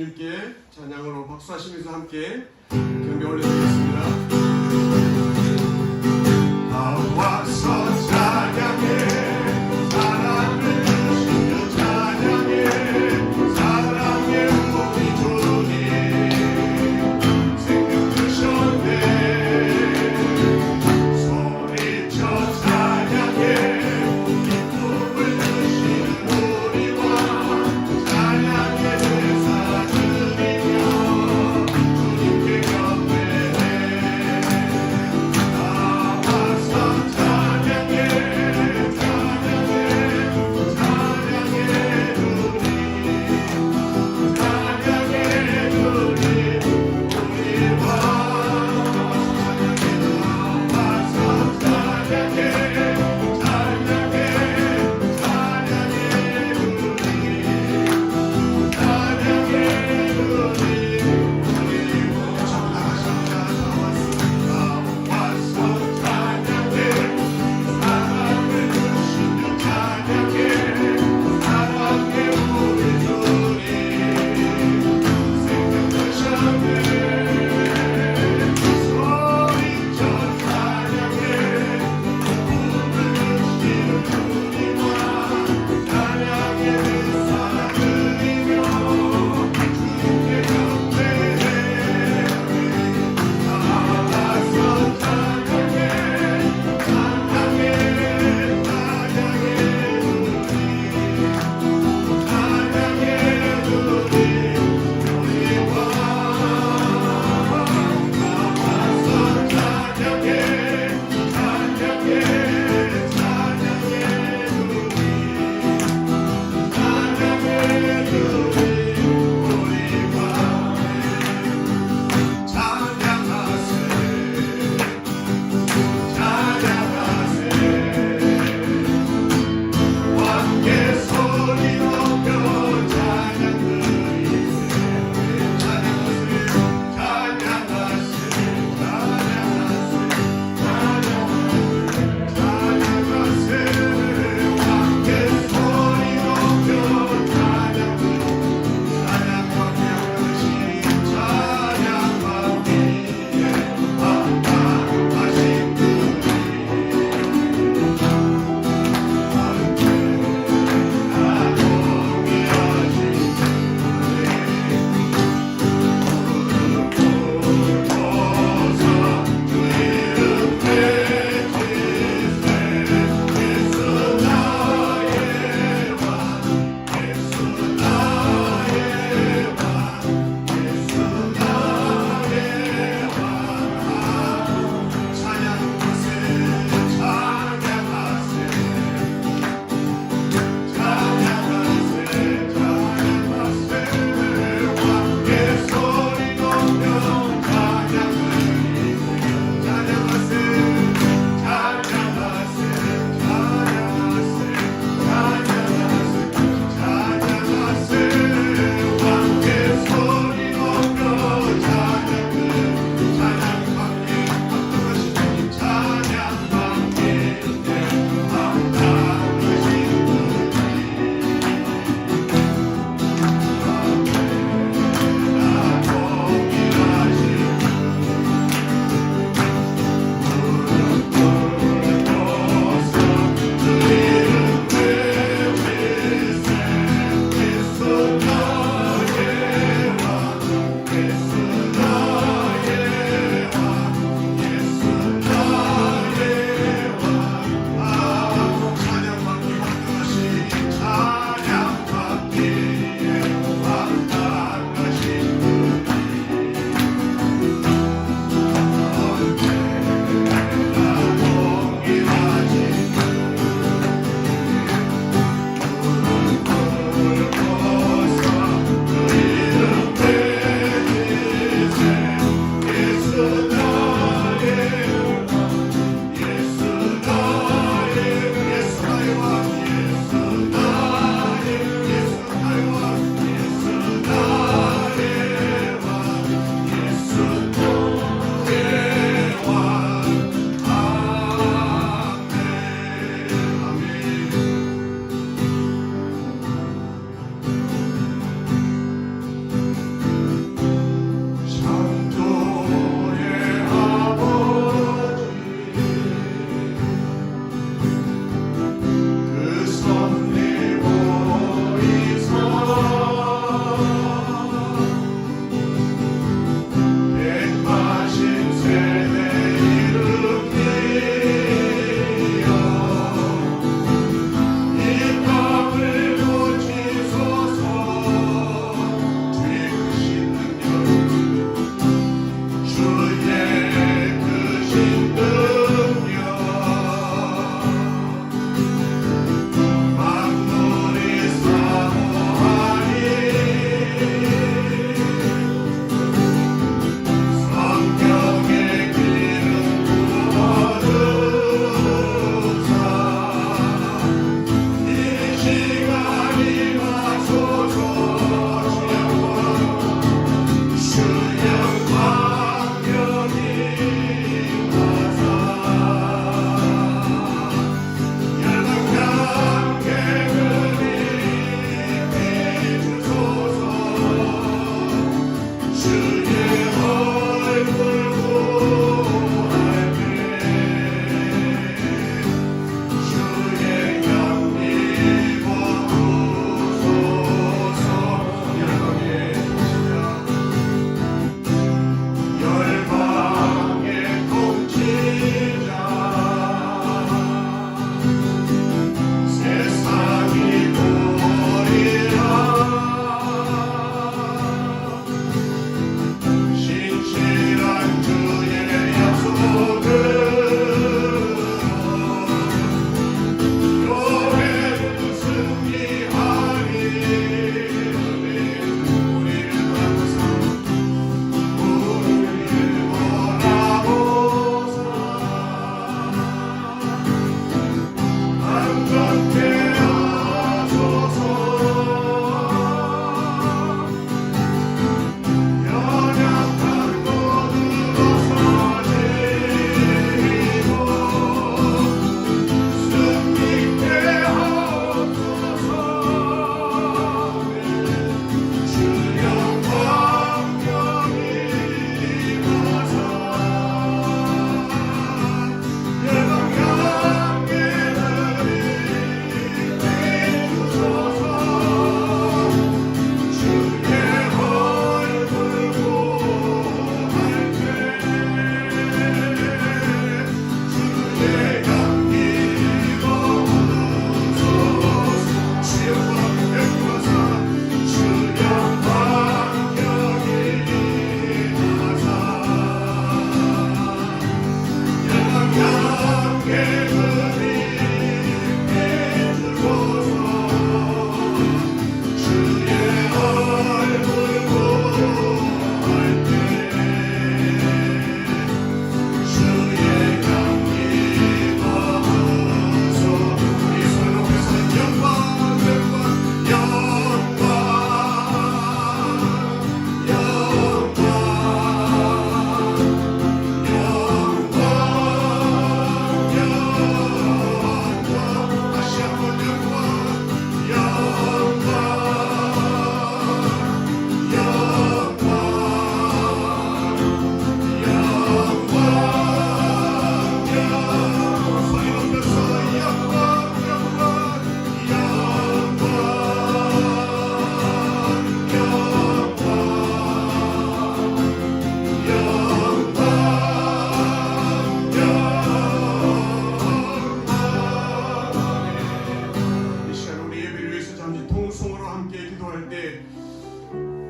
주님께 찬양으로 박수하시면서 함께 경배 올려드리겠습니다. 나와서 찬양해 사랑을 주시며 찬양해 사랑의 우리 주님 생명 주셨네 소리쳐 찬양해 기쁨을 주시는 우리와 찬양의 대사 드리며 주님께 경배해 나와서 찬양해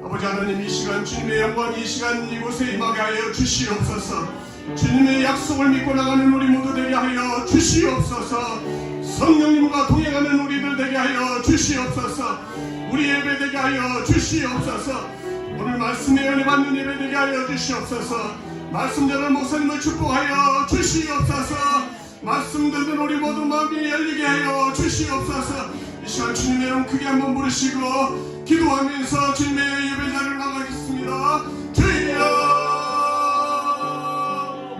아버지 하나님, 이 시간 주님의 영광, 이 시간 이곳에 임하게 하여 주시옵소서. 주님의 약속을 믿고 나가는 우리 모두 되게 하여 주시옵소서. 성령님과 동행하는 우리들 되게 하여 주시옵소서. 우리 예배 되게 하여 주시옵소서. 오늘 말씀에 은혜 받는 예배 되게 하여 주시옵소서. 말씀 전하는 목사님을 축복하여 주시옵소서. 말씀 듣는 우리 모두 마음이 열리게 하여 주시옵소서. 이 시간 주님의 이름 크게 한번 부르시고 기도하면서 주님의 예배자를 나가겠습니다. 주여,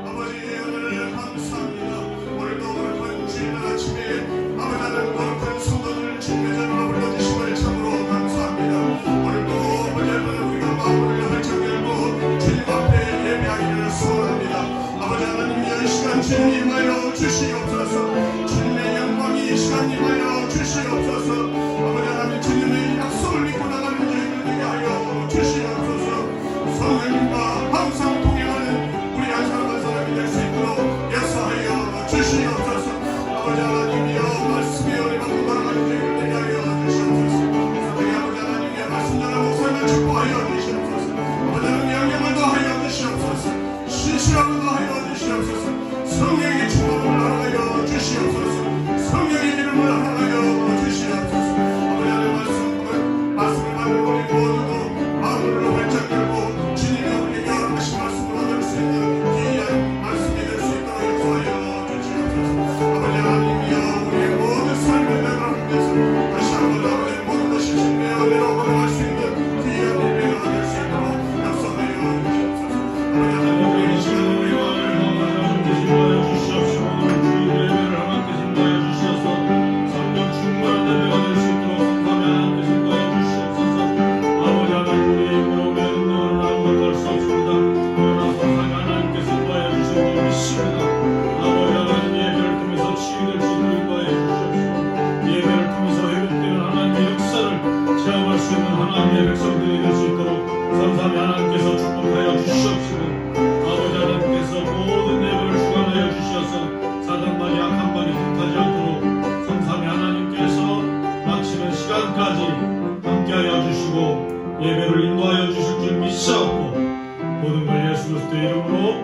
아버지 은혜를 감사합니다. 오늘도 오늘번 주일날 아침에 아버지 하나님 거룩한 성도들 주님의 자리로 불러주심을 참으로 감사합니다. 오늘도 아버지 하나님 우리가 마음을 활짝 열고 주님 앞에 예배하기를 소원합니다. 아버지 하나님, 이 시간 주님 임하여 주시옵소서. 주님의 영광이 이 시간 임하여 주시옵소서. 아버지 하나님, 주님의 약속을 믿고 나가는 저희들 되게 하여 주시옵소서. 성령님과 항상 동행하는 우리 한 사람 한 사람이 될 수 있도록 역사하여 주시옵소서. 아버지 하나님이여, 말씀에 은혜 받고 나아가는 저희들 되게 하여 주시옵소서. 우리 아버지 하나님의 말씀 전하 목사님을 축복하여 주시옵소서. 아버지 하나님 영향을 더하여 주시옵소서. 신실함을 더하여 주시옵소서. 성령의 축복을 나눠하여 주시옵소서. 성령의 이름을 나눠하여 주시옵소서. 믿사옵고 모든 걸 예수 그리스도의 이름으로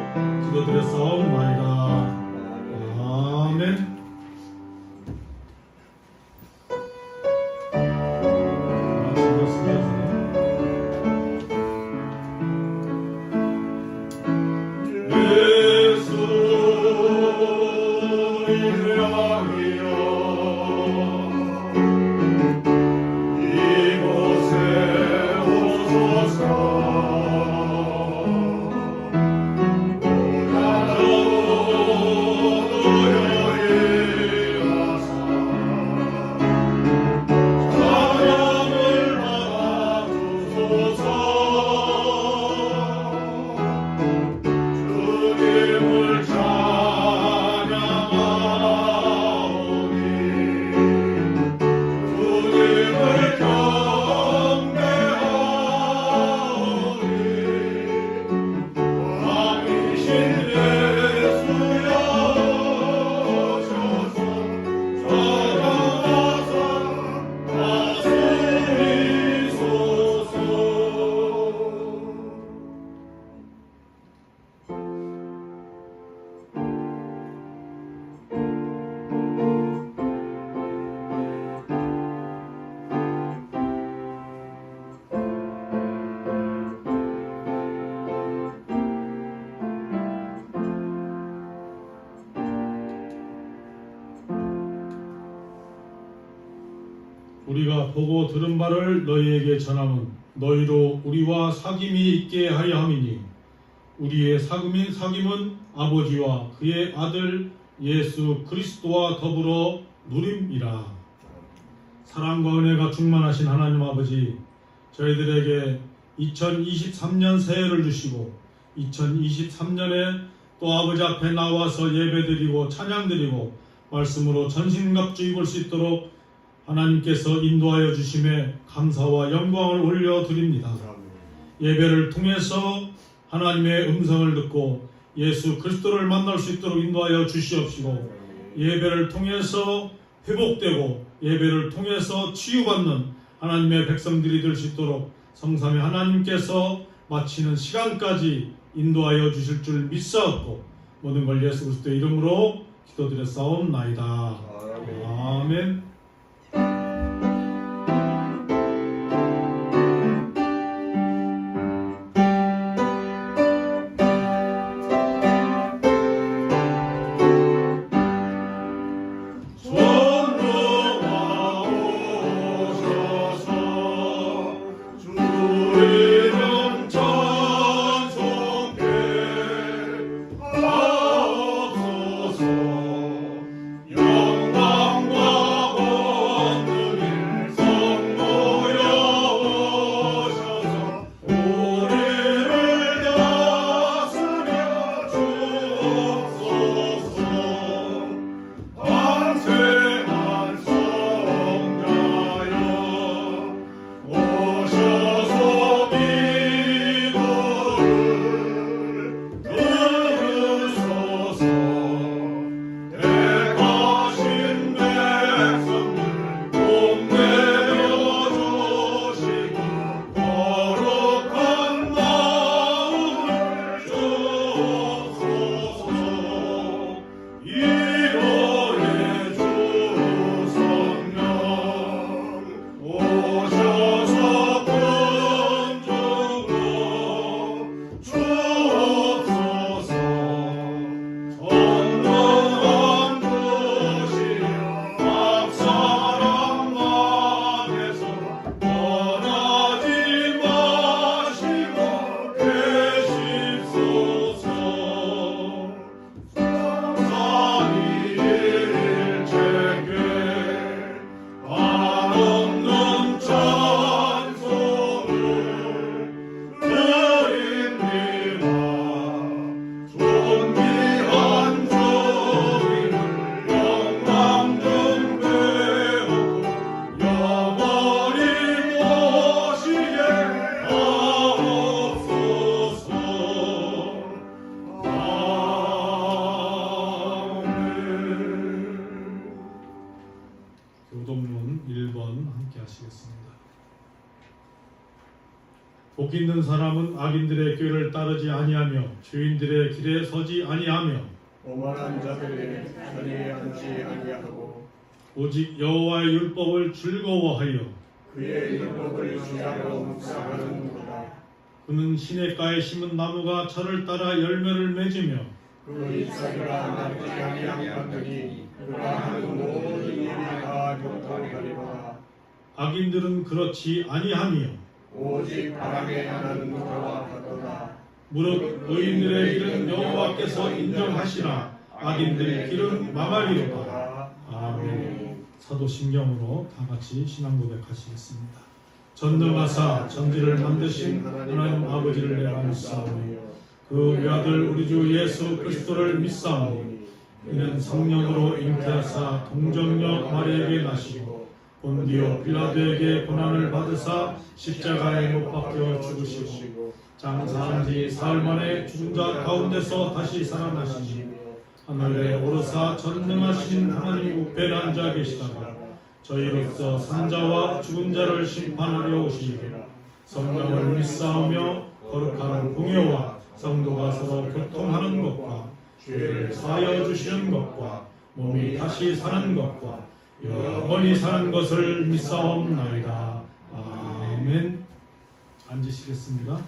기도드렸사옵나이다. 아멘. 우리가 보고 들은 바를 너희에게 전함은 너희로 우리와 사귐이 있게 하려 함이니 우리의 사귐은 아버지와 그의 아들 예수 그리스도와 더불어 누림이라. 사랑과 은혜가 충만하신 하나님 아버지, 저희들에게 2023년 새해를 주시고 2023년에 또 아버지 앞에 나와서 예배드리고 찬양드리고 말씀으로 전신갑주 입을 수 있도록 하나님께서 인도하여 주심에 감사와 영광을 올려드립니다. 예배를 통해서 하나님의 음성을 듣고 예수 그리스도를 만날 수 있도록 인도하여 주시옵시고, 예배를 통해서 회복되고 예배를 통해서 치유받는 하나님의 백성들이 될 수 있도록 성삼위 하나님께서 마치는 시간까지 인도하여 주실 줄 믿사옵고 모든 걸 예수 그리스도의 이름으로 기도드렸사옵나이다. 아멘. 영광과 복 있는 사람은 악인들의 꾀를 따르지 아니하며 죄인들의 길에 서지 아니하며 오만한 자들의 자리에 앉지 아니하고 오직 여호와의 율법을 즐거워하여 그의 율법을 주야로 묵상하는도다. 그는 시냇가에 심은 나무가 철을 따라 열매를 맺으며 그 잎사귀가 낫지 아니한 것들이 그가 하는 모든 일이 다 경통하리로다. 악인들은 그렇지 아니하며 오직 바람에 나는 그와 같도다. 무릇 의인들의 길은 여호와께서 인정하시나 악인들의 길은 망하리로다. 아멘. 사도신경으로 다 같이 신앙 고백하시겠습니다. 전능하사 천지를 만드신 하나님 아버지를 내가 믿사오니 그 외아들 우리 주 예수 그리스도를 믿사오니 이는 성령으로 잉태하사 동정녀 마리에게 나시고 본디오 빌라도에게 고난을 받으사 십자가에 못 박혀 죽으시고 장사한 지 사흘 만에 죽은 자 가운데서 다시 살아나시니 하늘에 오르사 전능하신 하나님 우편에 앉아 계시다가 저희로서 산자와 죽은 자를 심판하려 오시리라. 성령을 믿사오며 거룩한 공예와 성도가 서로 교통하는 것과 죄를 사하여 주시는 것과 몸이 다시 사는 것과 영원히 사는 것을 믿사옵나이다. 아멘. 앉으시겠습니다.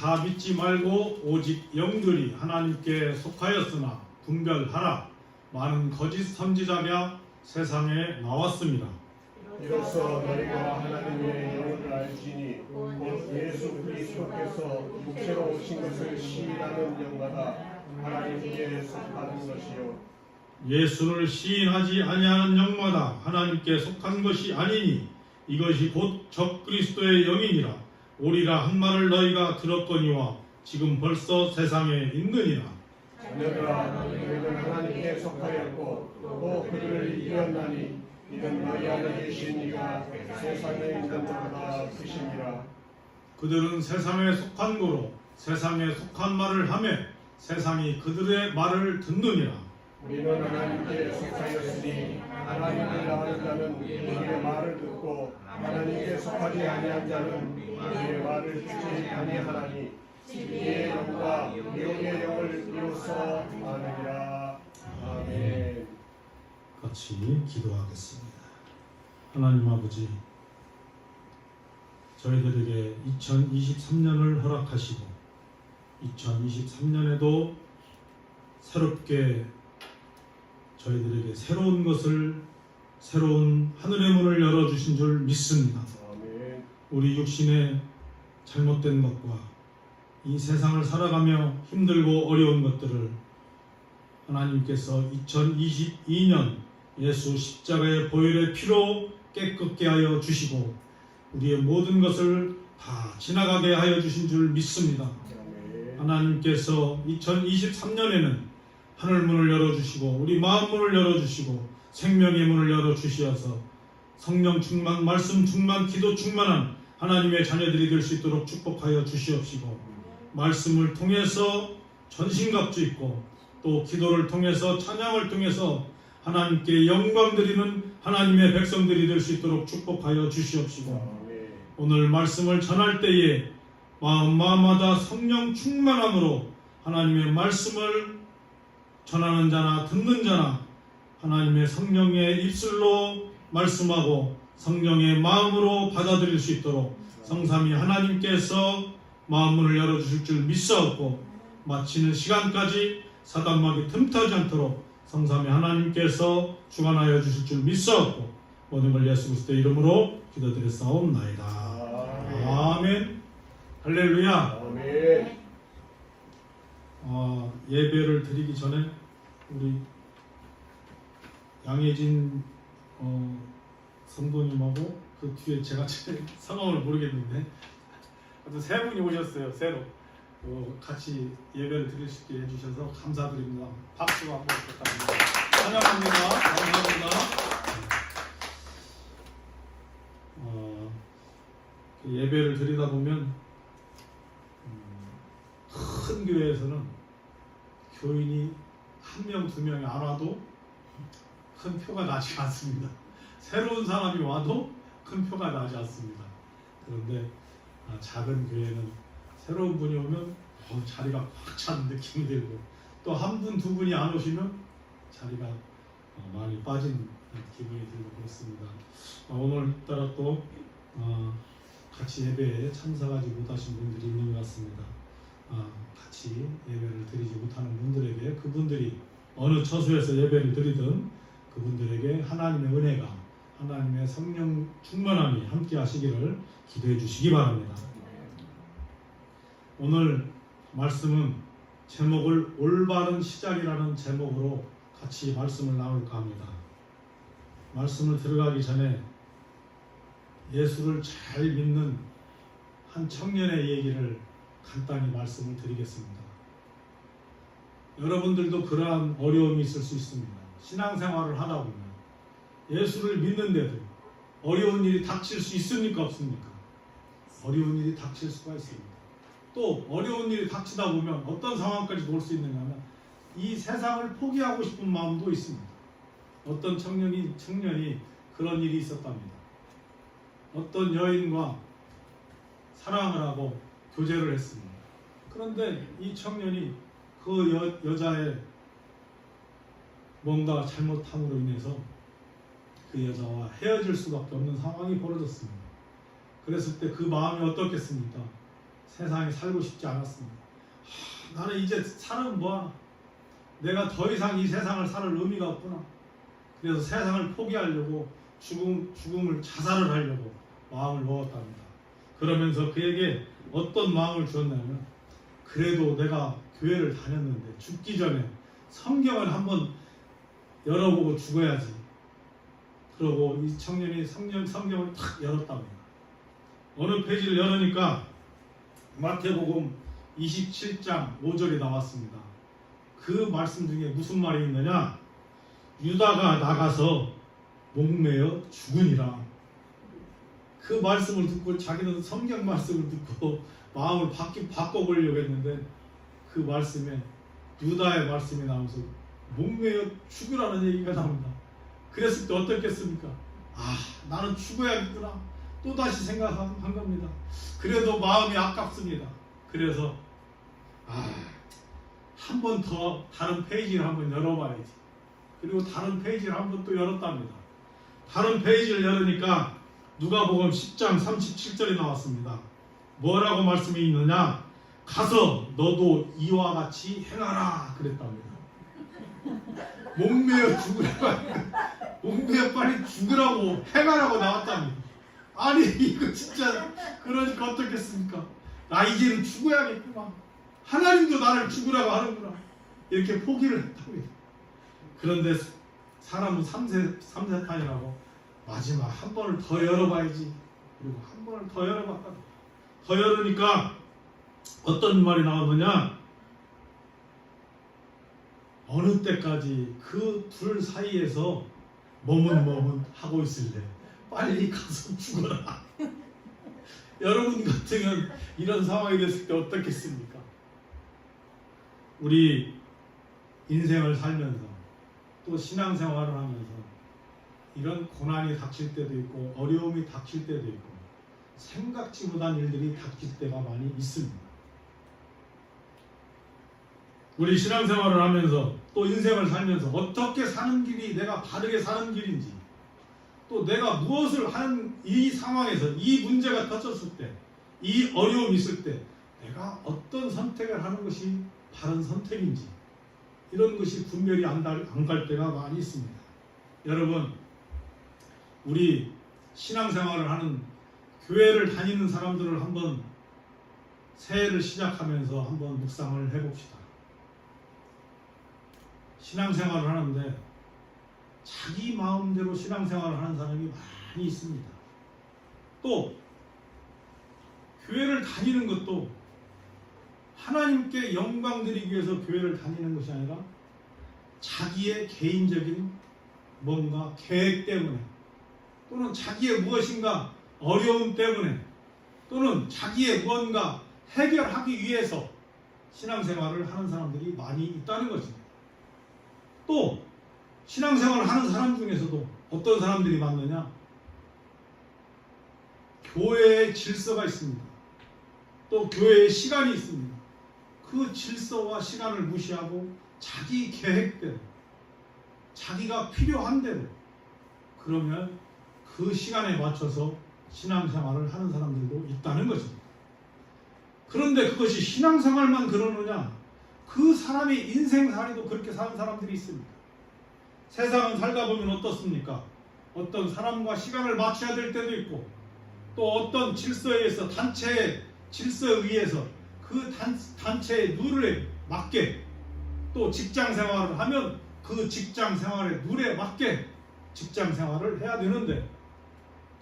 다 믿지 말고 오직 영들이 하나님께 속하였으나 분별하라. 많은 거짓 선지자가 세상에 나왔습니다. 이로써 너희가 하나님의 영을 알지니 곧 예수 그리스도께서 육체로 오신 것을 시인하는 영마다 하나님께 속하는 것이요 예수를 시인하지 아니하는 영마다 하나님께 속한 것이 아니니 이것이 곧 적그리스도의 영이니라. 오리라 한 말을 너희가 들었거니와 지금 벌써 세상에 있느니라. 자녀들아 너희는 하나님께 속하였고 또 그들을 이겼나니 이는 너희 안에 계신 이가 세상에 있는 자보다 크시니라. 그들은 세상에 속한 거로 세상에 속한 말을 하며 세상이 그들의 말을 듣느니라. 우리는 하나님께 속하였으니 하나님을 낳은 자는 우리의 말을 듣고 하나님께 속하지 아니한 자는 우리의 말을 듣지 아니하나니 이의 영과 영의 영을 이루서 아느니라. 아멘. 같이 기도하겠습니다. 하나님 아버지, 저희들에게 2023년을 허락하시고 2023년에도 새롭게 저희들에게 새로운 것을, 새로운 하늘의 문을 열어주신 줄 믿습니다. 아멘. 우리 육신의 잘못된 것과 이 세상을 살아가며 힘들고 어려운 것들을 하나님께서 2022년 예수 십자가의 보혈의 피로 깨끗게 하여 주시고 우리의 모든 것을 다 지나가게 하여 주신 줄 믿습니다. 아멘. 하나님께서 2023년에는 하늘 문을 열어주시고 우리 마음 문을 열어주시고 생명의 문을 열어주시어서 성령 충만, 말씀 충만, 기도 충만한 하나님의 자녀들이 될 수 있도록 축복하여 주시옵시고 말씀을 통해서 전신갑주 있고 또 기도를 통해서 찬양을 통해서 하나님께 영광 드리는 하나님의 백성들이 될 수 있도록 축복하여 주시옵시고 아멘. 오늘 말씀을 전할 때에 마음마다 성령 충만함으로 하나님의 말씀을 전하는 자나 듣는 자나 하나님의 성령의 입술로 말씀하고 성령의 마음으로 받아들일 수 있도록 성삼위 하나님께서 마음문을 열어주실 줄 믿사옵고 마치는 시간까지 사단막이 틈타지 않도록 성삼위 하나님께서 주관하여 주실 줄 믿사옵고 모든 걸 예수 그리스도의 이름으로 기도드렸사옵나이다. 아멘. 할렐루야. 아멘. 예배를 드리기 전에 우리 양혜진 성도님하고 그 뒤에 제가 성함을 모르겠는데 하여튼 세 분이 오셨어요. 새로 같이 예배를 드릴 수 있게 해주셔서 감사드립니다. 박수 한번 부탁드립니다. 찬양합니다. 감사합니다. 그 예배를 드리다 보면 큰 교회에서는 교인이 한 명, 두 명이 안 와도 큰 표가 나지 않습니다. 새로운 사람이 와도 큰 표가 나지 않습니다. 그런데 작은 교회는 새로운 분이 오면 자리가 꽉 찬 느낌이 들고 또 한 분, 두 분이 안 오시면 자리가 많이 빠진 기분이 들고 그렇습니다. 오늘따라 또 같이 예배에 참석하지 못하신 분들이 있는 것 같습니다. 같이 예배를 드리지 못하는 분들에게 그분들이 어느 처소에서 예배를 드리든 그분들에게 하나님의 은혜가 하나님의 성령 충만함이 함께 하시기를 기도해 주시기 바랍니다. 오늘 말씀은 제목을 올바른 시작이라는 제목으로 같이 말씀을 나눌까 합니다. 말씀을 들어가기 전에 예수를 잘 믿는 한 청년의 얘기를 간단히 말씀을 드리겠습니다. 여러분들도 그러한 어려움이 있을 수 있습니다. 신앙생활을 하다 보면 예수를 믿는데도 어려운 일이 닥칠 수 있습니까? 없습니까? 어려운 일이 닥칠 수가 있습니다. 또 어려운 일이 닥치다 보면 어떤 상황까지 올 수 있느냐면 이 세상을 포기하고 싶은 마음도 있습니다. 어떤 청년이 그런 일이 있었답니다. 어떤 여인과 사랑을 하고 교제를 했습니다. 그런데 이 청년이 그 여자의 뭔가 잘못함으로 인해서 그 여자와 헤어질 수밖에 없는 상황이 벌어졌습니다. 그랬을 때 그 마음이 어떻겠습니까? 세상에 살고 싶지 않았습니다. 나는 이제 살은 뭐하나? 내가 더 이상 이 세상을 살 의미가 없구나. 그래서 세상을 포기하려고 죽음을 자살을 하려고 마음을 먹었답니다. 그러면서 그에게 어떤 마음을 주었냐면 그래도 내가 교회를 다녔는데 죽기 전에 성경을 한번 열어보고 죽어야지. 그러고 이 청년이 성경을 탁 열었답니다. 어느 페이지를 열으니까 마태복음 27장 5절이 나왔습니다. 그 말씀 중에 무슨 말이 있느냐? 유다가 나가서 목매어 죽으니라. 그 말씀을 듣고 자기는 성경 말씀을 듣고 마음을 바꿔보려고 했는데 그 말씀에 유다의 말씀이 나오면서 목매어 죽으라는 얘기가 나옵니다. 그랬을 때 어떻겠습니까? 나는 죽어야겠구나. 또다시 생각한 겁니다. 그래도 마음이 아깝습니다. 그래서 한 번 더 다른 페이지를 한번 열어봐야지. 그리고 다른 페이지를 한번 또 열었답니다. 다른 페이지를 열으니까 누가복음 10장 37절이 나왔습니다. 뭐라고 말씀이 있느냐? 가서 너도 이와 같이 행하라 그랬답니다. 목매어 죽으라고, 목매어 빨리 죽으라고 행하라고 나왔답니다. 아니 이거 진짜 그러니까 어떻겠습니까? 나 이제는 죽어야겠구나. 하나님도 나를 죽으라고 하는구나. 이렇게 포기를 했답니다. 그런데 사람은 삼세탄이라고 마지막 한 번을 더 열어봐야지. 그리고 한 번을 더 열어봤다. 더 열으니까 어떤 말이 나오느냐? 어느 때까지 그 둘 사이에서 머뭇머뭇 하고 있을래? 빨리 가서 죽어라. 여러분 같으면 이런 상황이 됐을 때 어떻겠습니까? 우리 인생을 살면서 또 신앙생활을 하면서 이런 고난이 닥칠 때도 있고 어려움이 닥칠 때도 있고 생각지 못한 일들이 닥칠 때가 많이 있습니다. 우리 신앙생활을 하면서 또 인생을 살면서 어떻게 사는 길이 내가 바르게 사는 길인지, 또 내가 무엇을 하는 이 상황에서 이 문제가 터졌을 때, 이 어려움이 있을 때 내가 어떤 선택을 하는 것이 바른 선택인지, 이런 것이 분별이 안 갈 때가 많이 있습니다. 여러분, 우리 신앙생활을 하는 교회를 다니는 사람들을 한번 새해를 시작하면서 한번 묵상을 해봅시다. 신앙생활을 하는데 자기 마음대로 신앙생활을 하는 사람이 많이 있습니다. 또 교회를 다니는 것도 하나님께 영광 드리기 위해서 교회를 다니는 것이 아니라 자기의 개인적인 뭔가 계획 때문에, 또는 자기의 무엇인가 어려움 때문에, 또는 자기의 무언가 해결하기 위해서 신앙생활을 하는 사람들이 많이 있다는 것입니다. 또 신앙생활을 하는 사람 중에서도 어떤 사람들이 많느냐? 교회의 질서가 있습니다. 또 교회의 시간이 있습니다. 그 질서와 시간을 무시하고 자기 계획대로, 자기가 필요한 대로, 그러면 그 시간에 맞춰서 신앙생활을 하는 사람들도 있다는 것입니다. 그런데 그것이 신앙생활만 그러느냐? 그 사람의 인생살이도 그렇게 사는 사람들이 있습니다. 세상은 살다 보면 어떻습니까? 어떤 사람과 시간을 맞춰야 될 때도 있고, 또 어떤 질서에 의해서, 단체의 질서에 의해서 그 단체의 룰에 맞게, 또 직장 생활을 하면 그 직장 생활의 룰에 맞게 직장 생활을 해야 되는데,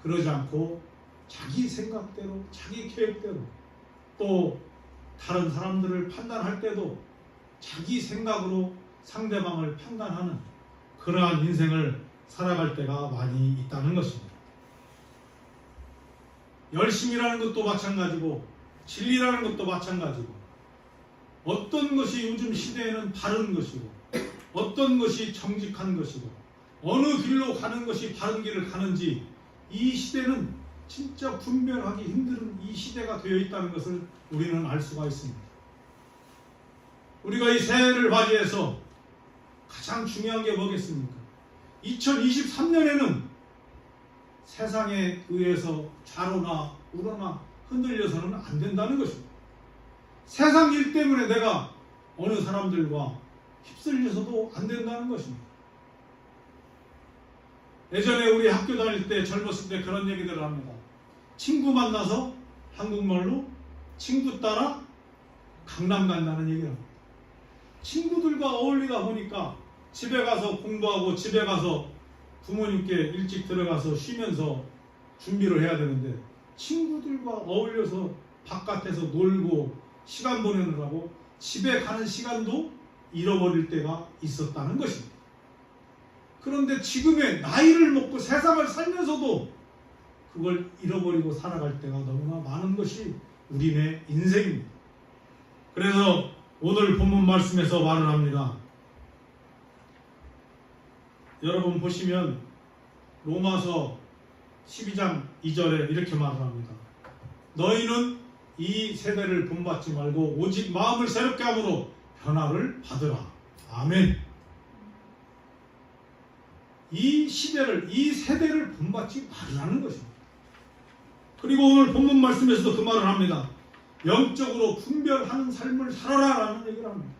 그러지 않고 자기 생각대로, 자기 계획대로, 또 다른 사람들을 판단할 때도 자기 생각으로 상대방을 판단하는 그러한 인생을 살아갈 때가 많이 있다는 것입니다. 열심이라는 것도 마찬가지고 진리라는 것도 마찬가지고, 어떤 것이 요즘 시대에는 바른 것이고 어떤 것이 정직한 것이고 어느 길로 가는 것이 바른 길을 가는지, 이 시대는 진짜 분별하기 힘든 이 시대가 되어 있다는 것을 우리는 알 수가 있습니다. 우리가 이 새해를 맞이해서 가장 중요한 게 뭐겠습니까? 2023년에는 세상에 의해서 좌로나 우로나 흔들려서는 안 된다는 것입니다. 세상 일 때문에 내가 어느 사람들과 휩쓸려서도 안 된다는 것입니다. 예전에 우리 학교 다닐 때, 젊었을 때 그런 얘기들을 합니다. 친구 만나서 한국말로 친구 따라 강남 간다는 얘기를 합니다. 친구들과 어울리다 보니까 집에 가서 공부하고 집에 가서 부모님께 일찍 들어가서 쉬면서 준비를 해야 되는데, 친구들과 어울려서 바깥에서 놀고 시간 보내느라고 집에 가는 시간도 잃어버릴 때가 있었다는 것입니다. 그런데 지금의 나이를 먹고 세상을 살면서도 그걸 잃어버리고 살아갈 때가 너무나 많은 것이 우리네 인생입니다. 그래서 오늘 본문 말씀에서 말을 합니다. 여러분 보시면 로마서 12장 2절에 이렇게 말을 합니다. 너희는 이 세대를 본받지 말고 오직 마음을 새롭게 함으로 변화를 받으라. 아멘. 이 세대를 본받지 말라는 것입니다. 그리고 오늘 본문 말씀에서도 그 말을 합니다. 영적으로 분별하는 삶을 살아라 라는 얘기를 합니다.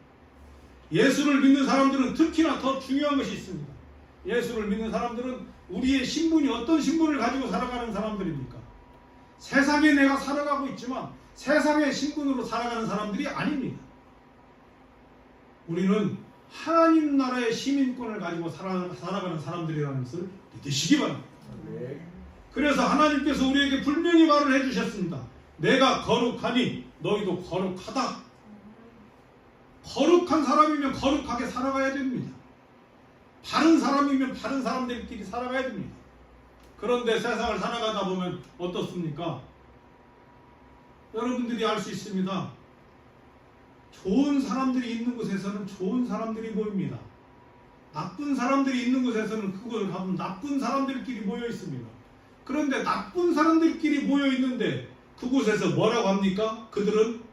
예수를 믿는 사람들은 특히나 더 중요한 것이 있습니다. 예수를 믿는 사람들은 우리의 신분이 어떤 신분을 가지고 살아가는 사람들입니까? 세상에 내가 살아가고 있지만 세상의 신분으로 살아가는 사람들이 아닙니다. 우리는 하나님 나라의 시민권을 가지고 살아가는 사람들이라는 것을 믿으시기 바랍니다. 그래서 하나님께서 우리에게 분명히 말을 해주셨습니다. 내가 거룩하니 너희도 거룩하다. 거룩한 사람이면 거룩하게 살아가야 됩니다. 바른 사람이면 바른 사람들끼리 살아가야 됩니다. 그런데 세상을 살아가다 보면 어떻습니까? 여러분들이 알 수 있습니다. 좋은 사람들이 있는 곳에서는 좋은 사람들이 모입니다. 나쁜 사람들이 있는 곳에서는 그곳을 가면 나쁜 사람들끼리 모여 있습니다. 그런데 나쁜 사람들끼리 모여 있는데 그곳에서 뭐라고 합니까? 그들은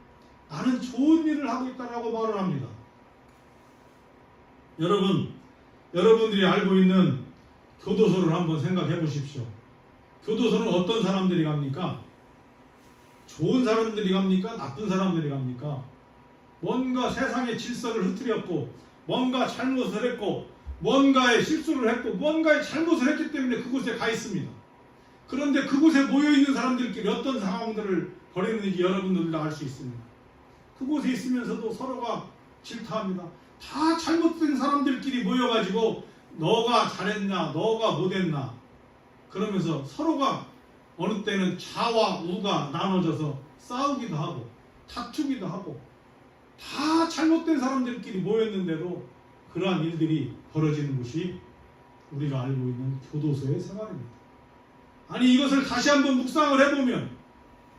나는 좋은 일을 하고 있다라고 말을 합니다. 여러분들이 알고 있는 교도소를 한번 생각해 보십시오. 교도소는 어떤 사람들이 갑니까? 좋은 사람들이 갑니까? 나쁜 사람들이 갑니까? 뭔가 세상의 질서를 흐트렸고 뭔가 잘못을 했고 뭔가의 실수를 했고 뭔가의 잘못을 했기 때문에 그곳에 가 있습니다. 그런데 그곳에 모여있는 사람들끼리 어떤 상황들을 벌이는지 여러분들도 알 수 있습니다. 그곳에 있으면서도 서로가 질타합니다. 다 잘못된 사람들끼리 모여가지고 너가 잘했나 너가 못했나 그러면서 서로가 어느 때는 좌와 우가 나눠져서 싸우기도 하고 다투기도 하고 다 잘못된 사람들끼리 모였는데도 그러한 일들이 벌어지는 것이 우리가 알고 있는 교도소의 생활입니다. 아니 이것을 다시 한번 묵상을 해보면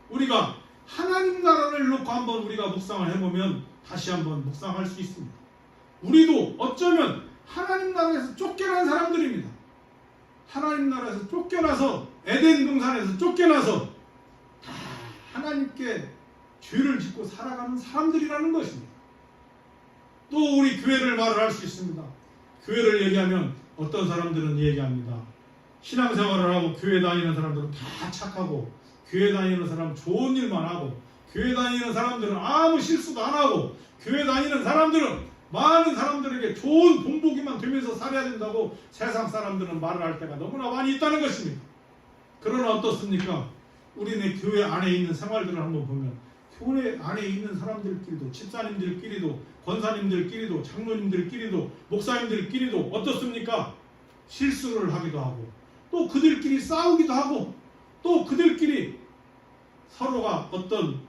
우리가 하나님 나라를 놓고 한번 우리가 묵상을 해보면 다시 한번 묵상할 수 있습니다. 우리도 어쩌면 하나님 나라에서 쫓겨난 사람들입니다. 하나님 나라에서 쫓겨나서 에덴 동산에서 쫓겨나서 다 하나님께 죄를 짓고 살아가는 사람들이라는 것입니다. 또 우리 교회를 말을 할 수 있습니다. 교회를 얘기하면 어떤 사람들은 얘기합니다. 신앙생활을 하고 교회 다니는 사람들은 다 착하고 교회 다니는 사람은 좋은 일만 하고 교회 다니는 사람들은 아무 실수도 안 하고 교회 다니는 사람들은 많은 사람들에게 좋은 본보기만 되면서 살아야 된다고 세상 사람들은 말을 할 때가 너무나 많이 있다는 것입니다. 그러나 어떻습니까? 우리네 교회 안에 있는 생활들을 한번 보면 교회 안에 있는 사람들끼리도 집사님들끼리도 권사님들끼리도 장로님들끼리도 목사님들끼리도 어떻습니까? 실수를 하기도 하고 또 그들끼리 싸우기도 하고 또 그들끼리 서로가 어떤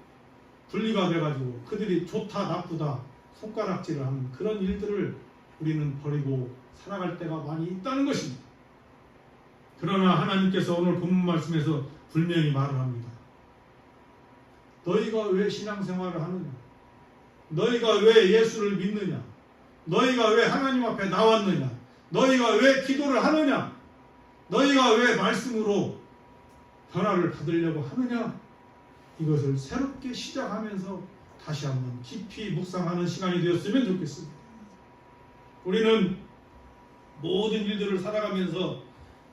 분리가 돼가지고 그들이 좋다 나쁘다 손가락질을 하는 그런 일들을 우리는 버리고 살아갈 때가 많이 있다는 것입니다. 그러나 하나님께서 오늘 본문 말씀에서 분명히 말을 합니다. 너희가 왜 신앙생활을 하느냐? 너희가 왜 예수를 믿느냐? 너희가 왜 하나님 앞에 나왔느냐? 너희가 왜 기도를 하느냐? 너희가 왜 말씀으로 변화를 받으려고 하느냐? 이것을 새롭게 시작하면서 다시 한번 깊이 묵상하는 시간이 되었으면 좋겠습니다. 우리는 모든 일들을 살아가면서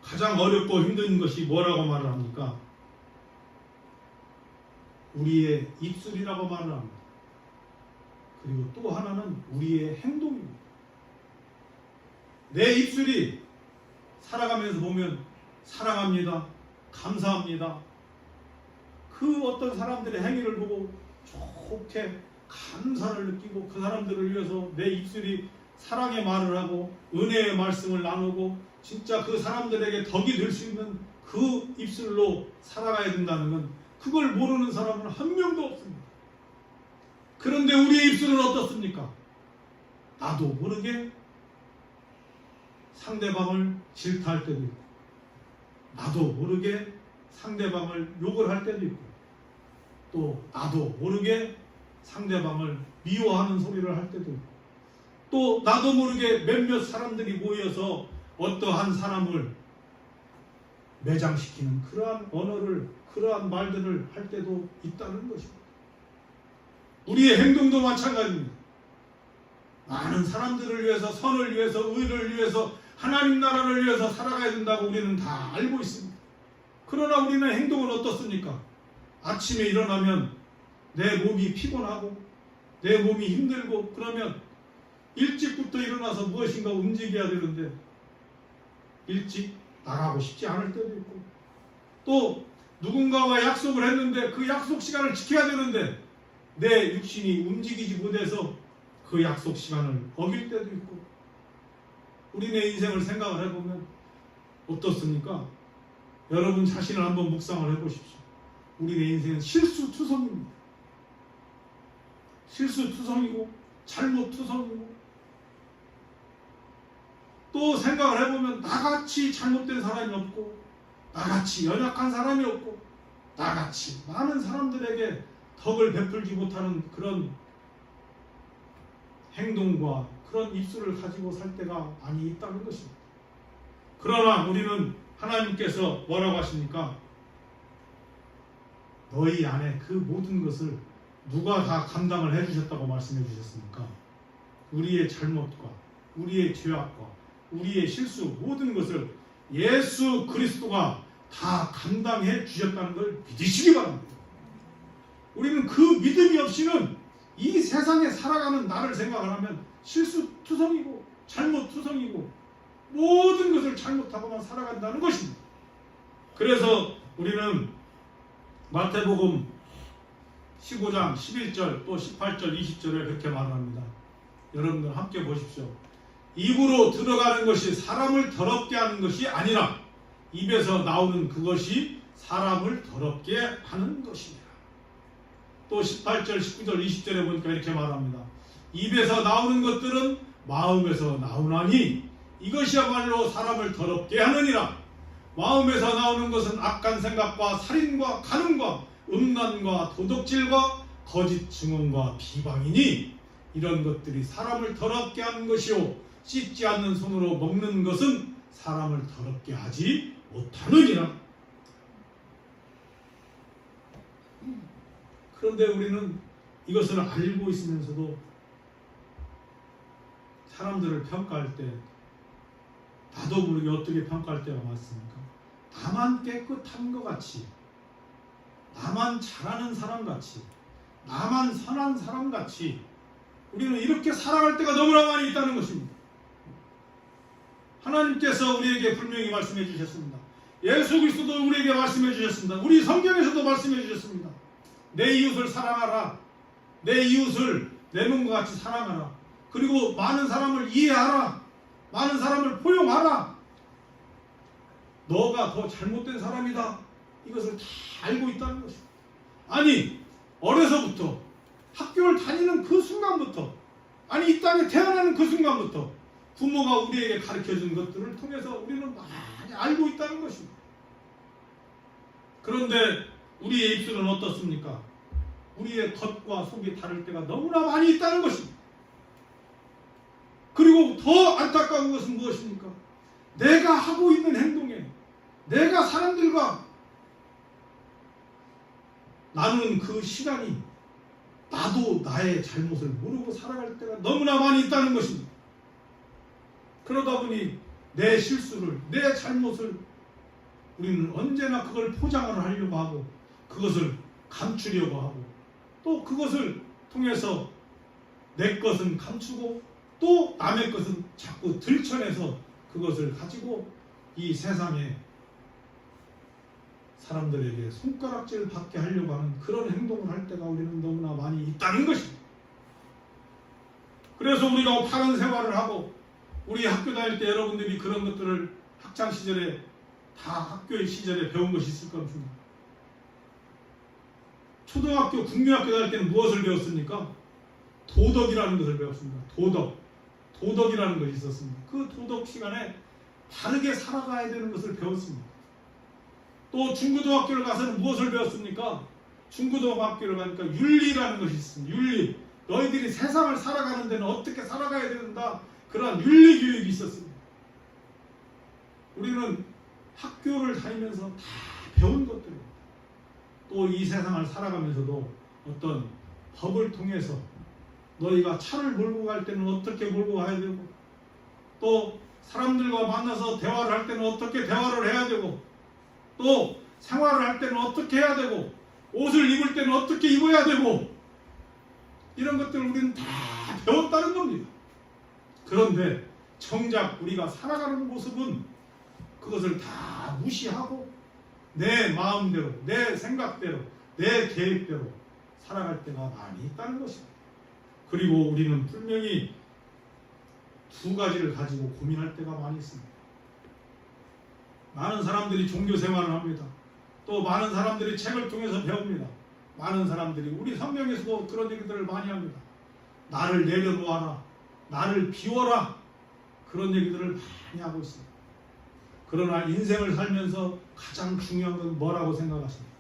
가장 어렵고 힘든 것이 뭐라고 말을 합니까? 우리의 입술이라고 말을 합니다. 그리고 또 하나는 우리의 행동입니다. 내 입술이 살아가면서 보면 사랑합니다. 감사합니다. 그 어떤 사람들의 행위를 보고 좋게 감사를 느끼고 그 사람들을 위해서 내 입술이 사랑의 말을 하고 은혜의 말씀을 나누고 진짜 그 사람들에게 덕이 될 수 있는 그 입술로 살아가야 된다는 건 그걸 모르는 사람은 한 명도 없습니다. 그런데 우리의 입술은 어떻습니까? 나도 모르게 상대방을 질타할 때도 있고 나도 모르게 상대방을 욕을 할 때도 있고 또 나도 모르게 상대방을 미워하는 소리를 할 때도 있고 또 나도 모르게 몇몇 사람들이 모여서 어떠한 사람을 매장시키는 그러한 언어를, 그러한 말들을 할 때도 있다는 것입니다. 우리의 행동도 마찬가지입니다. 많은 사람들을 위해서, 선을 위해서, 의를 위해서, 하나님 나라를 위해서 살아가야 된다고 우리는 다 알고 있습니다. 그러나 우리는 행동은 어떻습니까? 아침에 일어나면 내 몸이 피곤하고 내 몸이 힘들고 그러면 일찍부터 일어나서 무엇인가 움직여야 되는데 일찍 나가고 싶지 않을 때도 있고, 또 누군가와 약속을 했는데 그 약속 시간을 지켜야 되는데 내 육신이 움직이지 못해서 그 약속 시간을 어길 때도 있고, 우리네 인생을 생각을 해보면 어떻습니까? 여러분 자신을 한번 묵상을 해보십시오. 우리네 인생은 실수투성입니다. 실수투성이고 잘못투성이고, 또 생각을 해보면 나같이 잘못된 사람이 없고 나같이 연약한 사람이 없고 나같이 많은 사람들에게 덕을 베풀지 못하는 그런 행동과 그런 입술을 가지고 살 때가 많이 있다는 것입니다. 그러나 우리는 하나님께서 뭐라고 하십니까? 너희 안에 그 모든 것을 누가 다 감당을 해주셨다고 말씀해 주셨습니까? 우리의 잘못과 우리의 죄악과 우리의 실수 모든 것을 예수 그리스도가 다 감당해 주셨다는 걸 믿으시기 바랍니다. 우리는 그 믿음이 없이는 이 세상에 살아가는 나를 생각을 하면 실수투성이고 잘못투성이고 모든 것을 잘못하고만 살아간다는 것입니다. 그래서 우리는 마태복음 15장 11절 또 18절 20절에 그렇게 말합니다. 여러분들 함께 보십시오. 입으로 들어가는 것이 사람을 더럽게 하는 것이 아니라 입에서 나오는 그것이 사람을 더럽게 하는 것이니라. 또 18절 19절 20절에 보니까 이렇게 말합니다. 입에서 나오는 것들은 마음에서 나오나니 이것이야말로 사람을 더럽게 하느니라. 마음에서 나오는 것은 악한 생각과 살인과 간음과 음란과 도둑질과 거짓 증언과 비방이니 이런 것들이 사람을 더럽게 하는 것이요 씻지 않는 손으로 먹는 것은 사람을 더럽게 하지 못하느니라. 그런데 우리는 이것을 알고 있으면서도 사람들을 평가할 때 나도 모르게 어떻게 평가할 때가 많습니까? 나만 깨끗한 것 같이, 나만 잘하는 사람 같이, 나만 선한 사람 같이 우리는 이렇게 살아갈 때가 너무나 많이 있다는 것입니다. 하나님께서 우리에게 분명히 말씀해 주셨습니다. 예수 그리스도도 우리에게 말씀해 주셨습니다. 우리 성경에서도 말씀해 주셨습니다. 내 이웃을 사랑하라. 내 이웃을 내 몸과 같이 사랑하라. 그리고 많은 사람을 이해하라. 많은 사람을 포용하라. 너가 더 잘못된 사람이다. 이것을 다 알고 있다는 것입니다. 아니 어려서부터 학교를 다니는 그 순간부터, 아니 이 땅에 태어나는 그 순간부터 부모가 우리에게 가르쳐준 것들을 통해서 우리는 많이 알고 있다는 것입니다. 그런데 우리의 입술은 어떻습니까? 우리의 겉과 속이 다를 때가 너무나 많이 있다는 것입니다. 그리고 더 안타까운 것은 무엇입니까? 내가 하고 있는 행동에, 내가 사람들과 나누는 그 시간이 나도 나의 잘못을 모르고 살아갈 때가 너무나 많이 있다는 것입니다. 그러다 보니 내 실수를, 내 잘못을 우리는 언제나 그걸 포장을 하려고 하고 그것을 감추려고 하고 또 그것을 통해서 내 것은 감추고 또 남의 것은 자꾸 들춰내서 그것을 가지고 이 세상에 사람들에게 손가락질 받게 하려고 하는 그런 행동을 할 때가 우리는 너무나 많이 있다는 것입니다. 그래서 우리가 바른 생활을 하고 우리 학교 다닐 때 여러분들이 그런 것들을 학창시절에 다 학교의 시절에 배운 것이 있을 겁니다. 초등학교, 국민학교 다닐 때는 무엇을 배웠습니까? 도덕이라는 것을 배웠습니다. 도덕이라는 것이 있었습니다. 그 도덕 시간에 바르게 살아가야 되는 것을 배웠습니다. 또 중고등학교를 가서는 무엇을 배웠습니까? 중고등학교를 가니까 윤리라는 것이 있습니다. 윤리. 너희들이 세상을 살아가는 데는 어떻게 살아가야 된다. 그러한 윤리 교육이 있었습니다. 우리는 학교를 다니면서 다 배운 것들입니다. 또 이 세상을 살아가면서도 어떤 법을 통해서 너희가 차를 몰고 갈 때는 어떻게 몰고 가야 되고, 또 사람들과 만나서 대화를 할 때는 어떻게 대화를 해야 되고, 또 생활을 할 때는 어떻게 해야 되고, 옷을 입을 때는 어떻게 입어야 되고, 이런 것들을 우리는 다 배웠다는 겁니다. 그런데 정작 우리가 살아가는 모습은 그것을 다 무시하고 내 마음대로, 내 생각대로, 내 계획대로 살아갈 때가 많이 있다는 것입니다. 그리고 우리는 분명히 두 가지를 가지고 고민할 때가 많이 있습니다. 많은 사람들이 종교 생활을 합니다. 또 많은 사람들이 책을 통해서 배웁니다. 많은 사람들이 우리 성경에서도 그런 얘기들을 많이 합니다. 나를 내려놓아라, 나를 비워라, 그런 얘기들을 많이 하고 있습니다. 그러나 인생을 살면서 가장 중요한 건 뭐라고 생각하십니까?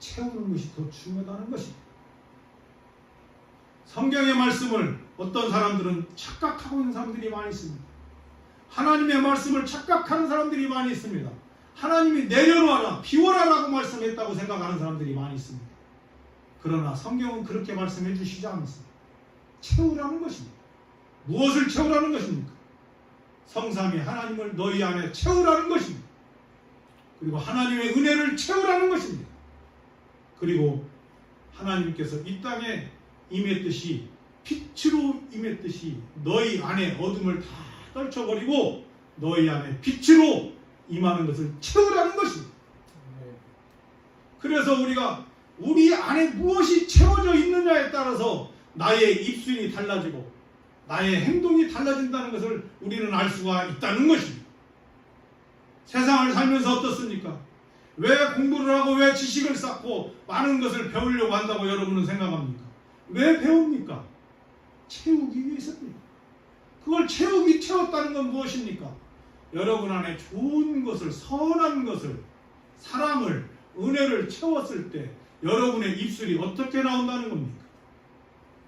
채우는 것이 더 중요하다는 것입니다. 성경의 말씀을 어떤 사람들은 착각하고 있는 사람들이 많이 있습니다. 하나님의 말씀을 착각하는 사람들이 많이 있습니다. 하나님이 내려놓아라, 비워라라고 말씀했다고 생각하는 사람들이 많이 있습니다. 그러나 성경은 그렇게 말씀해 주시지 않습니다. 채우라는 것입니다. 무엇을 채우라는 것입니까? 성삼위 하나님을 너희 안에 채우라는 것입니다. 그리고 하나님의 은혜를 채우라는 것입니다. 그리고 하나님께서 이 땅에 임했듯이, 빛으로 임했듯이 너희 안에 어둠을 다 떨쳐버리고 너희 안에 빛으로 임하는 것을 채우라는 것입니다. 그래서 우리가 우리 안에 무엇이 채워져 있느냐에 따라서 나의 입술이 달라지고 나의 행동이 달라진다는 것을 우리는 알 수가 있다는 것입니다. 세상을 살면서 어떻습니까? 왜 공부를 하고 왜 지식을 쌓고 많은 것을 배우려고 한다고 여러분은 생각합니까? 왜 배웁니까? 채우기 위해서입니다. 그걸 채웠다는 건 무엇입니까? 여러분 안에 좋은 것을, 선한 것을, 사랑을, 은혜를 채웠을 때 여러분의 입술이 어떻게 나온다는 겁니까?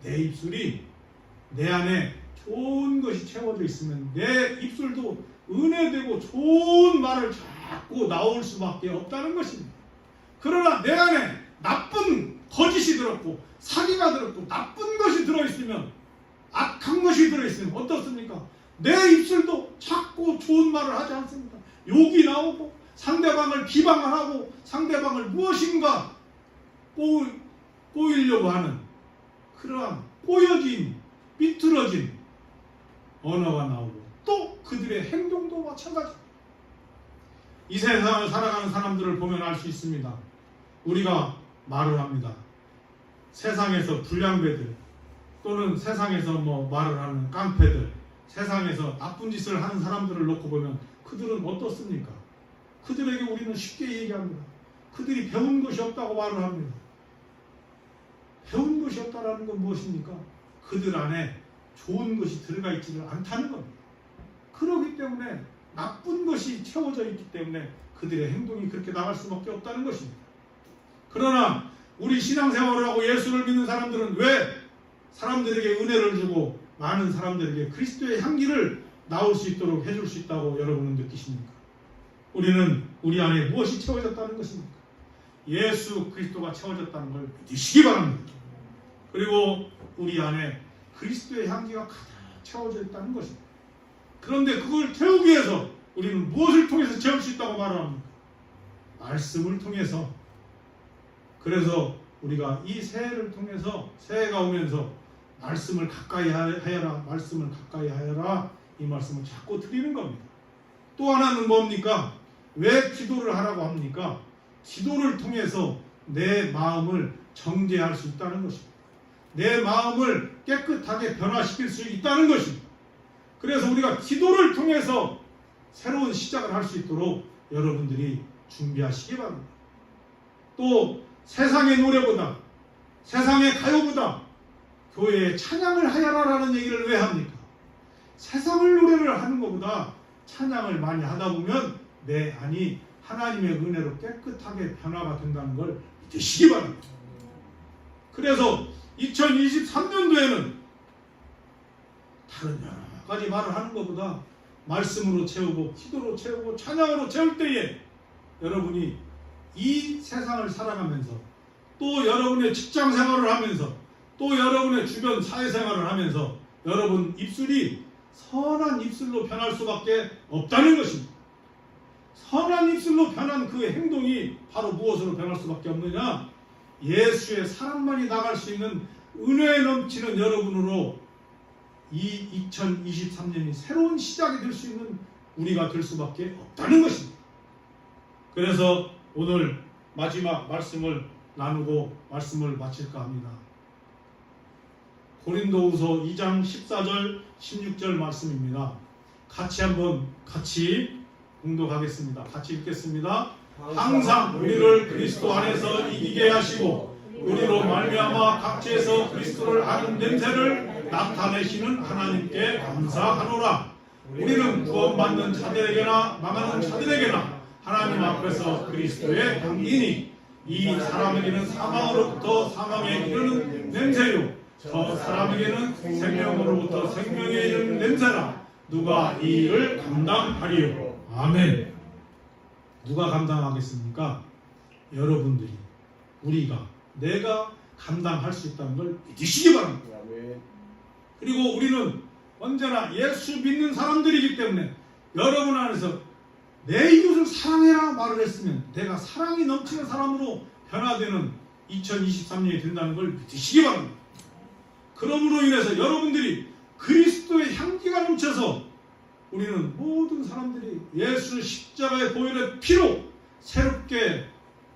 내 입술이 내 안에 좋은 것이 채워져 있으면 내 입술도 은혜되고 좋은 말을 자꾸 나올 수밖에 없다는 것입니다. 그러나 내 안에 나쁜 거짓이 들었고 사기가 들었고 나쁜 것이 들어있으면, 악한 것이 들어있으면 어떻습니까? 내 입술도 자꾸 좋은 말을 하지 않습니까? 욕이 나오고 상대방을 비방을 하고 상대방을 무엇인가 꼬이려고 하는 그러한 꼬여진, 삐뚤어진 언어가 나오고, 또 그들의 행동도 마찬가지입니다. 이 세상을 살아가는 사람들을 보면 알 수 있습니다. 우리가 말을 합니다. 세상에서 불량배들, 또는 세상에서 말을 하는 깡패들, 세상에서 나쁜 짓을 하는 사람들을 놓고 보면 그들은 어떻습니까? 그들에게 우리는 쉽게 얘기합니다. 그들이 배운 것이 없다고 말을 합니다. 배운 것이 없다라는 건 무엇입니까? 그들 안에 좋은 것이 들어가 있지를 않다는 겁니다. 그렇기 때문에 나쁜 것이 채워져 있기 때문에 그들의 행동이 그렇게 나갈 수밖에 없다는 것입니다. 그러나 우리 신앙생활을 하고 예수를 믿는 사람들은 왜 사람들에게 은혜를 주고 많은 사람들에게 그리스도의 향기를 나올 수 있도록 해줄 수 있다고 여러분은 느끼십니까? 우리는 우리 안에 무엇이 채워졌다는 것입니까? 예수 그리스도가 채워졌다는 걸 믿으시기 바랍니다. 그리고 우리 안에 그리스도의 향기가 가득 채워져 있다는 것입니다. 그런데 그걸 채우기 위해서 우리는 무엇을 통해서 채울 수 있다고 말을 합니까? 말씀을 통해서. 그래서 우리가 이 새해를 통해서, 새해가 오면서 말씀을 가까이 하여라, 말씀을 가까이 하여라, 이 말씀을 자꾸 드리는 겁니다. 또 하나는 뭡니까? 왜 기도를 하라고 합니까? 기도를 통해서 내 마음을 정죄할 수 있다는 것입니다. 내 마음을 깨끗하게 변화시킬 수 있다는 것입니다. 그래서 우리가 기도를 통해서 새로운 시작을 할 수 있도록 여러분들이 준비하시기 바랍니다. 또 세상의 노래보다, 세상의 가요보다 교회에 찬양을 하여라라는 얘기를 왜 합니까? 세상을 노래를 하는 것보다 찬양을 많이 하다 보면 내 안이 하나님의 은혜로 깨끗하게 변화가 된다는 걸 믿으시기 바랍니다. 그래서 2023년도에는 다른 여러 가지 말을 하는 것보다 말씀으로 채우고 기도로 채우고 찬양으로 채울 때에 여러분이 이 세상을 살아가면서 또 여러분의 직장 생활을 하면서 또 여러분의 주변 사회생활을 하면서 여러분 입술이 선한 입술로 변할 수밖에 없다는 것입니다. 선한 입술로 변한 그 행동이 바로 무엇으로 변할 수밖에 없느냐? 예수의 사랑만이 나갈 수 있는 은혜에 넘치는 여러분으로 이 2023년이 새로운 시작이 될 수 있는 우리가 될 수밖에 없다는 것입니다. 그래서 오늘 마지막 말씀을 나누고 말씀을 마칠까 합니다. 고린도후서 2장 14절 16절 말씀입니다. 같이 공독하겠습니다. 같이 읽겠습니다. 항상 우리를 그리스도 안에서 이기게 하시고 우리로 말미암아 각지에서 그리스도를 아는 냄새를 나타내시는 하나님께 감사하노라. 우리는 구원받는 자들에게나 망하는 자들에게나 하나님 앞에서 그리스도의 향기니 이 사람에게는 사망으로부터 사망에 이르는 냄새요 저 사람에게는 생명으로부터 생명에 이르는 냄새라. 누가 이 일을 감당하리요? 아멘. 누가 감당하겠습니까? 여러분들이, 우리가, 내가 감당할 수 있다는 걸 믿으시기 바랍니다. 그리고 우리는 언제나 예수 믿는 사람들이기 때문에 여러분 안에서 내 이웃을 사랑해라 말을 했으면 내가 사랑이 넘치는 사람으로 변화되는 2023년이 된다는 걸 믿으시기 바랍니다. 그러므로 인해서 여러분들이 그리스도의 향기가 넘쳐서 우리는 모든 사람들이 예수 십자가의 보혈의 피로 새롭게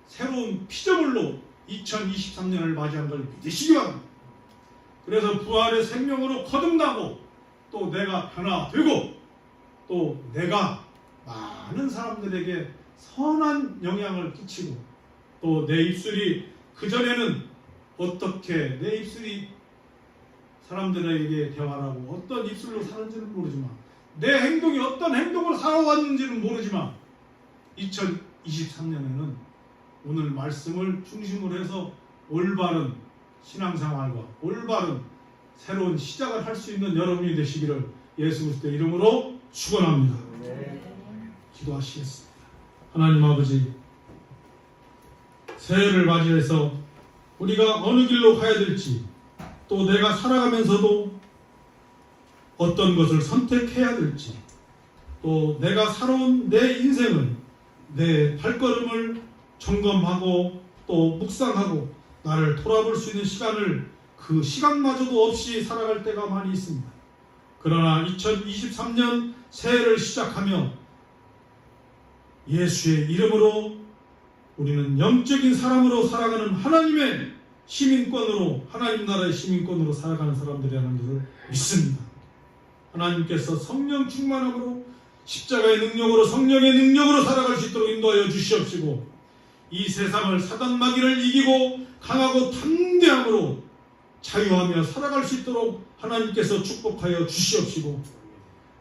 새로운 피조물로 2023년을 맞이한 걸 믿으시기 바랍니다. 그래서 부활의 생명으로 거듭나고 또 내가 변화되고 또 내가 많은 사람들에게 선한 영향을 끼치고 또 내 입술이 그전에는 어떻게 내 입술이 사람들에게 대화를 하고 어떤 입술로 사는지는 모르지만 내 행동이 어떤 행동으로 살아왔는지는 모르지만 2023년에는 오늘 말씀을 중심으로 해서 올바른 신앙생활과 올바른 새로운 시작을 할 수 있는 여러분이 되시기를 예수 그리스도의 이름으로 축원합니다. 기도하시겠습니다. 하나님 아버지, 새해를 맞이해서 우리가 어느 길로 가야 될지 또 내가 살아가면서도 어떤 것을 선택해야 될지 또 내가 살아온 내 인생을 내 발걸음을 점검하고 또 묵상하고 나를 돌아볼 수 있는 시간을 그 시간마저도 없이 살아갈 때가 많이 있습니다. 그러나 2023년 새해를 시작하며 예수의 이름으로 우리는 영적인 사람으로 살아가는 하나님의 시민권으로 하나님 나라의 시민권으로 살아가는 사람들이라는 것을 믿습니다. 하나님께서 성령 충만함으로 십자가의 능력으로 성령의 능력으로 살아갈 수 있도록 인도하여 주시옵시고 이 세상을 사단 마귀를 이기고 강하고 담대함으로 자유하며 살아갈 수 있도록 하나님께서 축복하여 주시옵시고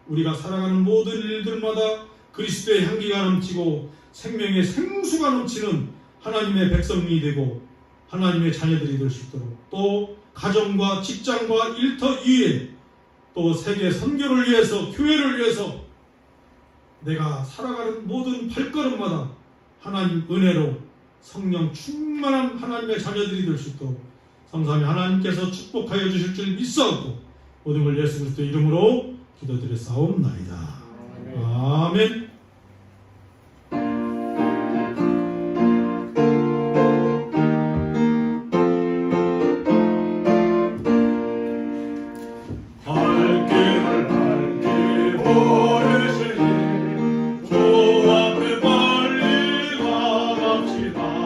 우리가 살아가는 모든 일들마다 그리스도의 향기가 넘치고 생명의 생수가 넘치는 하나님의 백성이 되고 하나님의 자녀들이 될 수 있도록 또 가정과 직장과 일터 위에 또 세계 선교를 위해서 교회를 위해서 내가 살아가는 모든 발걸음마다 하나님 은혜로 성령 충만한 하나님의 자녀들이 될 수 있도록 성삼위 하나님께서 축복하여 주실 줄 믿사옵고 모든 걸 예수 그리스도 이름으로 기도드렸사옵나이다. 아멘. 주 앞에 빨리 나갑시다.